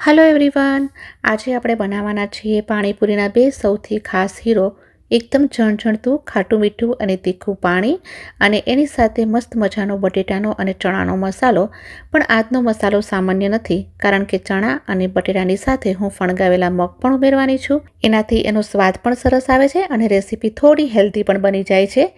Hello everyone, આજે આપણે બનાવવાના છીએ પાણીપુરીના બે સૌથી ખાસ હીરો, એકદમ ઝણઝણતું ખાટું મીઠું અને તીખું પાણી અને એની સાથે મસ્ત મજાનો બટેટાનો અને ચણાનો મસાલો. પણ આજનો મસાલો સામાન્ય નથી, કારણ કે ચણા અને બટેટાની સાથે હું ફણગાવેલા મગ પણ ઉમેરવાની છું. એનાથી એનો સ્વાદ પણ સરસ આવે છે અને રેસીપી થોડી હેલ્ધી પણ બની જાય છે.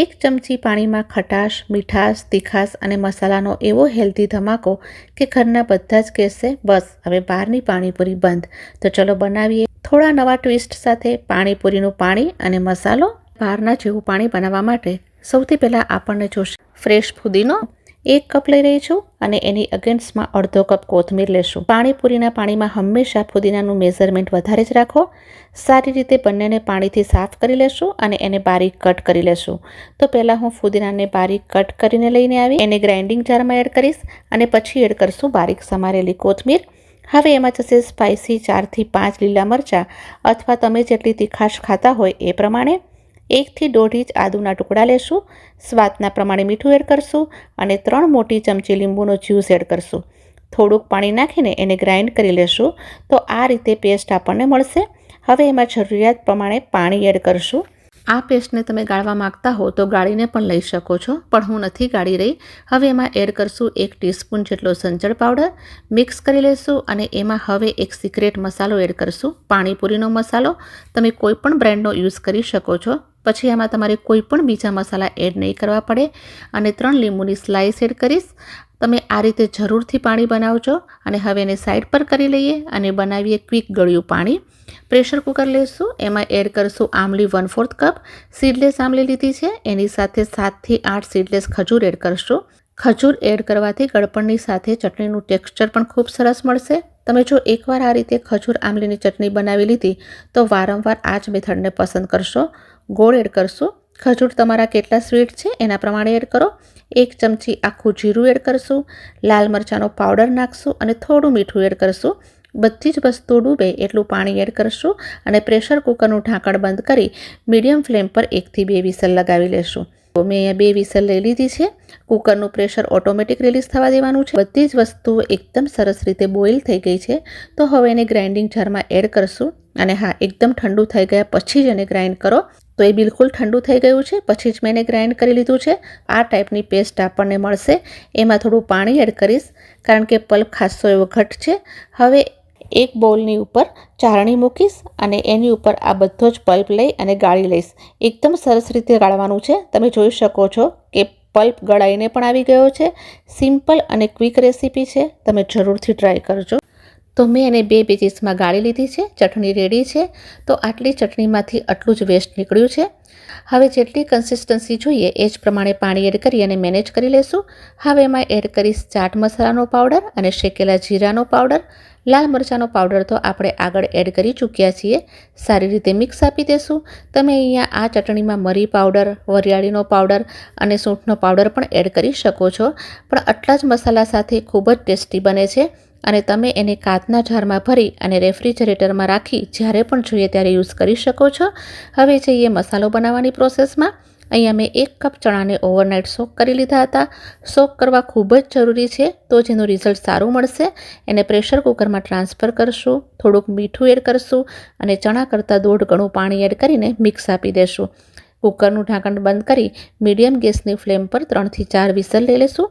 1 ચમચી પાણીમાં ખટાશ, મીઠાશ, તીખાશ અને મસાલાનો એવો હેલ્ધી ધમાકો કે ઘરના બધા જ કહેશે, બસ હવે બહારની પાણીપુરી બંધ. તો ચલો બનાવીએ થોડા નવા ટ્વિસ્ટ સાથે પાણીપુરીનું પાણી અને મસાલો. બહારના જેવું પાણી બનાવવા માટે સૌથી પહેલાં આપણને જોશે ફ્રેશ ફુદીનો. 1 કપ લઈ રહી છું અને એની અગેન્સ્ટમાં અડધો કપ કોથમીર લેશું. પાણીપુરીના પાણીમાં હંમેશા ફુદીનાનું મેઝરમેન્ટ વધારે જ રાખો. સારી રીતે બંનેને પાણીથી સાફ કરી લેશું અને એને બારીક કટ કરી લેશું. તો પહેલાં હું ફુદીનાને બારીક કટ કરીને લઈને આવી એને ગ્રાઇન્ડિંગ જારમાં એડ કરીશ અને પછી એડ કરશું બારીક સમારેલી કોથમીર. હવે એમાં જશે સ્પાઇસી 4 થી 5 લીલા મરચાં અથવા તમે જેટલી તીખાશ ખાતા હોય એ પ્રમાણે. 1 થી 1.5 ઇંચ આદુના ટુકડા લેશું. સ્વાદના પ્રમાણે મીઠું એડ કરશું અને 3 મોટી ચમચી લીંબુનો જ્યુસ એડ કરશું. થોડુંક પાણી નાખીને એને ગ્રાઇન્ડ કરી લેશું. તો આ રીતે પેસ્ટ આપણને મળશે. હવે એમાં જરૂરિયાત પ્રમાણે પાણી એડ કરશું. આ પેસ્ટને તમે ગાળવા માંગતા હો તો ગાળીને પણ લઈ શકો છો, પણ હું નથી ગાળી રહી. હવે એમાં એડ કરશું 1 ટીસ્પૂન જેટલો સંચળ પાવડર. મિક્સ કરી લેશું અને એમાં હવે એક સિક્રેટ મસાલો એડ કરશું, પાણીપુરીનો મસાલો. તમે કોઈ પણ બ્રાન્ડનો યુઝ કરી શકો છો. પછી આમાં તમારે કોઈ પણ બીજા મસાલા એડ નહીં કરવા પડે. અને 3 લીંબુની સ્લાઇસ એડ કરીશ. તમે આ રીતે જરૂરથી પાણી બનાવજો. અને હવે એને સાઈડ પર કરી લઈએ અને બનાવીએ ક્વિક ગળ્યું પાણી. પ્રેશર કુકર લેશું. એમાં એડ કરશું આમલી 1/4 કપ. સીડલેસ આમલી લીધી છે. એની સાથે 7 થી 8 સીડલેસ ખજૂર એડ કરશું. ખજૂર એડ કરવાથી ગળપણની સાથે ચટણીનું ટેક્સચર પણ ખૂબ સરસ મળશે. તમે જો એકવાર આ રીતે ખજૂર આમલીની ચટણી બનાવી લીધી તો વારંવાર આ જ મેથડને પસંદ કરશો. ગોળ એડ કરશું. ખજૂર તમારા કેટલા સ્વીટ છે એના પ્રમાણે એડ કરો. 1 ચમચી આખું જીરું એડ કરશું. લાલ મરચાંનો પાવડર નાખશું અને થોડું મીઠું એડ કરશું. બધી જ વસ્તુ ડૂબે એટલું પાણી એડ કરશું અને પ્રેશર કુકરનું ઢાંકણ બંધ કરી મીડિયમ ફ્લેમ પર 1 થી 2 વિસલ લગાવી લેશું. તો મેં અહીંયા 2 વિસલ લઈ લીધી છે. કુકરનું પ્રેશર ઓટોમેટિક રિલીઝ થવા દેવાનું છે. બધી જ વસ્તુઓ એકદમ સરસ રીતે બોઇલ થઈ ગઈ છે. તો હવે એને ગ્રાઇન્ડિંગ જારમાં એડ કરશું. અને હા, એકદમ ઠંડુ થઈ ગયા પછી જ એને ગ્રાઇન્ડ કરો. તો એ બિલકુલ ઠંડુ થઈ ગયું છે પછી જ મેં એને ગ્રાઇન્ડ કરી લીધું છે. આ ટાઈપની પેસ્ટ આપણને મળશે. એમાં થોડું પાણી એડ કરીશ કારણ કે પલ્પ ખાસો એવો ઘટ છે. હવે એક બાઉલની ઉપર ચાળણી મૂકીશ અને એની ઉપર આ બધો જ પલ્પ લઈ અને ગાળી લઈશ. એકદમ સરસ રીતે ગાળવાનું છે. તમે જોઈ શકો છો કે પલ્પ ગળાઈને પણ આવી ગયો છે. સિમ્પલ અને ક્વિક રેસીપી છે. તમે જરૂરથી ટ્રાય કરજો. તો મેં એને 2 બેચીસમાં ગાળી લીધી છે. ચટણી રેડી છે. તો આટલી ચટણીમાંથી આટલું જ વેસ્ટ નીકળ્યું છે. હવે જેટલી કન્સિસ્ટન્સી જોઈએ એ જ પ્રમાણે પાણી એડ કરી અને મેનેજ કરી લેશું. હવે એમાં એડ કરીશ ચાટ મસાલાનો પાવડર અને શેકેલા જીરાનો પાવડર. લાલ મરચાંનો પાવડર તો આપણે આગળ એડ કરી ચૂક્યા છીએ. સારી રીતે મિક્સ આપી દેશું. તમે અહીંયા આ ચટણીમાં મરી પાવડર, વરિયાળીનો પાવડર અને સૂંઠનો પાવડર પણ એડ કરી શકો છો. પણ આટલા જ મસાલા સાથે ખૂબ જ ટેસ્ટી બને છે. અને તમે એને કાચના જારમાં ભરી અને રેફ્રિજરેટરમાં રાખી જ્યારે પણ જોઈએ ત્યારે યુઝ કરી શકો છો. હવે જઈએ મસાલો બનાવવાની પ્રોસેસમાં. અહીંયા મેં 1 કપ ચણાને ઓવરનાઇટ સોક કરી લીધા હતા. સોક કરવા ખૂબ જ જરૂરી છે, તો જ એનું રિઝલ્ટ સારું મળશે. એને પ્રેશર કુકરમાં ટ્રાન્સફર કરશું. થોડુંક મીઠું એડ કરશું અને ચણા કરતાં 1.5 ગણું પાણી એડ કરીને મિક્સ આપી દેશું. કુકરનું ઢાંકણ બંધ કરી મીડિયમ ગેસની ફ્લેમ પર 3 થી 4 વિસલ લઈ લેશું.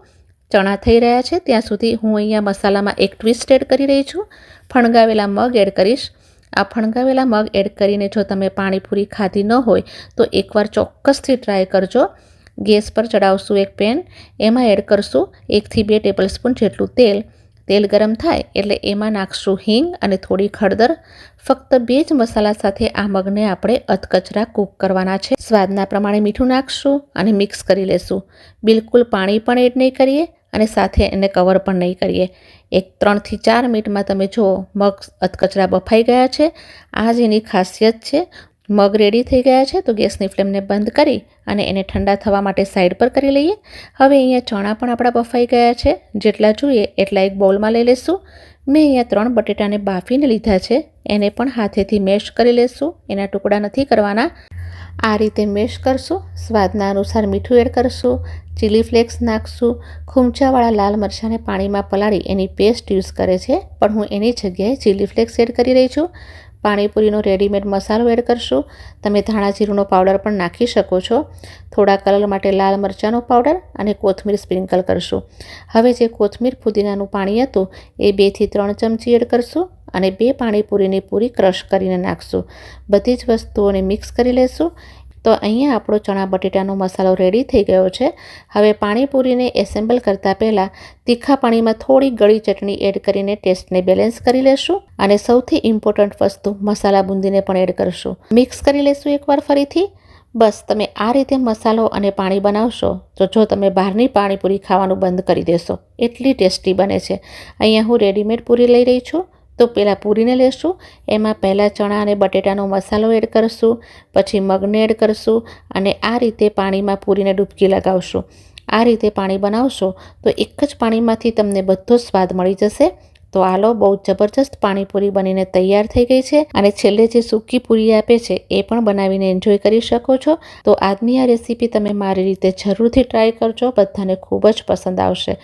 ચણા થઈ રહ્યા છે ત્યાં સુધી હું અહીંયા મસાલામાં એક ટ્વિસ્ટ એડ કરી રહી છું. ફણગાવેલા મગ એડ કરીશ. આ ફણગાવેલા મગ એડ કરીને જો તમે પાણીપુરી ખાધી ન હોય તો એકવાર ચોક્કસથી ટ્રાય કરજો. ગેસ પર ચડાવશું એક પેન. એમાં એડ કરશું 1 થી 2 ટેબલસ્પૂન જેટલું તેલ. તેલ ગરમ થાય એટલે એમાં નાખશું હિંગ અને થોડી હળદર. ફક્ત 2 જ મસાલા સાથે આ મગને આપણે અધકચરા કૂક કરવાના છે. સ્વાદના પ્રમાણે મીઠું નાખશું અને મિક્સ કરી લેશું. બિલકુલ પાણી પણ એડ નહીં કરીએ અને સાથે એને કવર પણ નહીં કરીએ. 3 થી 4 મિનિટમાં તમે જુઓ મગ અધકચરા બફાઈ ગયા છે. આ જ એની ખાસિયત છે. મગ રેડી થઈ ગયા છે તો ગેસની ફ્લેમને બંધ કરી અને એને ઠંડા થવા માટે સાઈડ પર કરી લઈએ. હવે અહીંયા ચણા પણ આપણા બફાઈ ગયા છે. જેટલા જોઈએ એટલા એક બાઉલમાં લઈ લેશું. મેં અહીંયા 3 બટેટાને બાફીને લીધા છે. એને પણ હાથેથી મેશ કરી લેશું. એના ટુકડા નથી કરવાના. આ રીતે મેશ કરશું. સ્વાદના અનુસાર મીઠું એડ કરશું. ચીલી ફ્લેક્સ નાખશું. ખૂંચાવાળા લાલ મરચાંને પાણીમાં પલાળી એની પેસ્ટ યુઝ કરે છે, પણ હું એની જગ્યાએ ચીલી ફ્લેક્સ એડ કરી રહી છું. પાણીપુરીનો રેડીમેડ મસાલો એડ કરશું. તમે ધાણા જીરુંનો પાવડર પણ નાખી શકો છો. થોડા કલર માટે લાલ મરચાંનો પાવડર અને કોથમીર સ્પ્રિંકલ કરશું. હવે જે કોથમીર પુદીનાનું પાણી હતું એ 2 થી 3 ચમચી એડ કરશું અને 2 પાણીપુરીની પૂરી ક્રશ કરીને નાખશું. બધી જ વસ્તુઓને મિક્સ કરી લેશું. તો અહીંયા આપણો ચણા બટેટાનો મસાલો રેડી થઈ ગયો છે. હવે પાણીપુરીને એસેમ્બલ કરતાં પહેલાં તીખા પાણીમાં થોડી ગળી ચટણી એડ કરીને ટેસ્ટને બેલેન્સ કરી લેશું અને સૌથી ઇમ્પોર્ટન્ટ વસ્તુ મસાલા બુંદીને પણ એડ કરશું. મિક્સ કરી લેશું એકવાર ફરીથી. બસ તમે આ રીતે મસાલો અને પાણી બનાવશો તો જો તમે બહારની પાણીપુરી ખાવાનું બંધ કરી દેશો, એટલી ટેસ્ટી બને છે. અહીંયા હું રેડીમેડ પૂરી લઈ રહી છું. તો પહેલાં પૂરીને લેશું. એમાં પહેલાં ચણા અને બટેટાનો મસાલો એડ કરશું, પછી મગને એડ કરશું અને આ રીતે પાણીમાં પૂરીને ડૂબકી લગાવશું. આ રીતે પાણી બનાવશો તો એક જ પાણીમાંથી તમને બધો સ્વાદ મળી જશે. તો આલો, બહુ જબરજસ્ત પાણીપુરી બનીને તૈયાર થઈ ગઈ છે અને છેલ્લે જે સૂકી પૂરી આપે છે એ પણ બનાવીને એન્જોય કરી શકો છો. તો આજની આ રેસીપી તમે મારી રીતે જરૂરથી ટ્રાય કરજો. બધાને ખૂબ જ પસંદ આવશે.